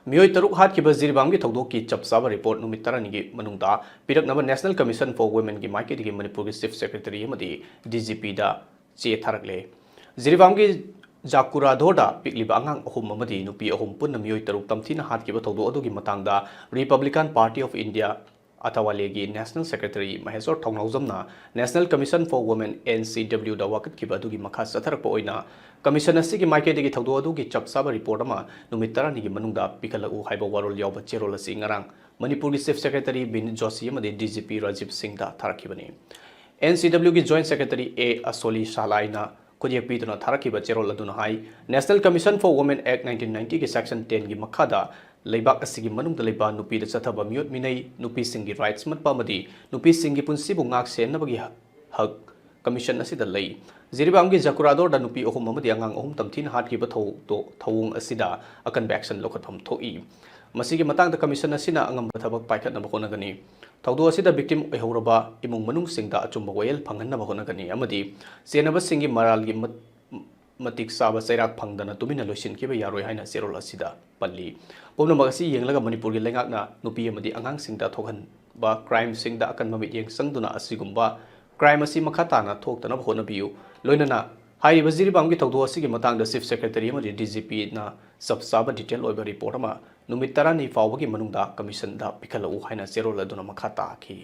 मियोई तरुक हाथ की जिरीबाम की थौदोक की चपचाब रिपोर्ट नुमित तरह की मनुंगदा पिरकनबा नेशनल कमीशन फॉर वुमेन की माइकेट की मणिपुर की चीफ सेक्रेटरी डीजीपी दा चे थरकले जिरीबाम की जाकुराधोदा पिकलिबा अंगांग अहुम अमदी नुपी अहुम पुन्न मियोई तरुक तमथीना हाथ की थौदो अदुगी मतंगदा Republican Party of India Athawale की नेशनल सेक्रेटरी महेश्वर थौनाउजमना National Commission for Women NCW दा वाकत की बदुगी मखा सथरपा ओइना कमीशन असिगी माइकेदगी थौदो अदुगी चपचाब रिपोर्ट अमा नुमित तरानिगी मनुंगदा पिकलउ हाइबा वारोल यावबा चेरोल असि ngarang मणिपुर की चीफ सेक्रेटरी बिन जोशी अमदी DGP राजीव सिंह दा थारखिबनी NCW की जॉइंट सेक्रेटरी A असोली शालाइना खुदियक पीदुना थारखिबा चेरोल अदुना हाई National Commission for Women Act 1990 की सेक्शन 10 की मखादा लेबाक असिगी मनुंगदा लेबा नुपीदा चथबा मियोट मिनै नुपीसिंगी राइट्स मतपा अमदी नुपीसिंगी पुंसिबु ngak senabagi hak कमीशन असिदा लई जिरीबाम की जकुरादोर दा नुपी अहुम अमदी अंगांग अहुम तमथीन हाथ की थौंग असिदा अकन एक्शन लोखतफम थोई मसिगी मतांग दा कमीशन असिना अंगम थबक पाइखतनब होनगनी थौदो असिदा विक्टिम ओइहौरबा इमुंग मनुंग सिंगदा अचुंबा वयल फंगनब होनगनी अमदी सेनबसिंगी मरालगी मतिक साबा चैराक फंगदना तुमिना लोइसिनखिबा यारोय हाइना चेरोल असिदा पल्ली पुनमक असि येंगलगा मणिपुर की लेंगाकना नुपी अमदी अंगांग सिंगदा थोखनबा क्राइम सिंगदा अकन ममित येंग संगदुना असिगुंबा क्राइम असी मखा ताना थोक्तनब होनबियु लोइनना हाइरिबा जिरीबाम की थौदो असिगी मतंगदा चीफ सेक्रेटरी अमदी DGP ना सबसाबा डिटेल ओइबा रिपोर्ट अमा नुमित 10 फावबगी मनुंगदा कमीशन दा पिखलउ हाइना चेरोल अदुना मखा ताखि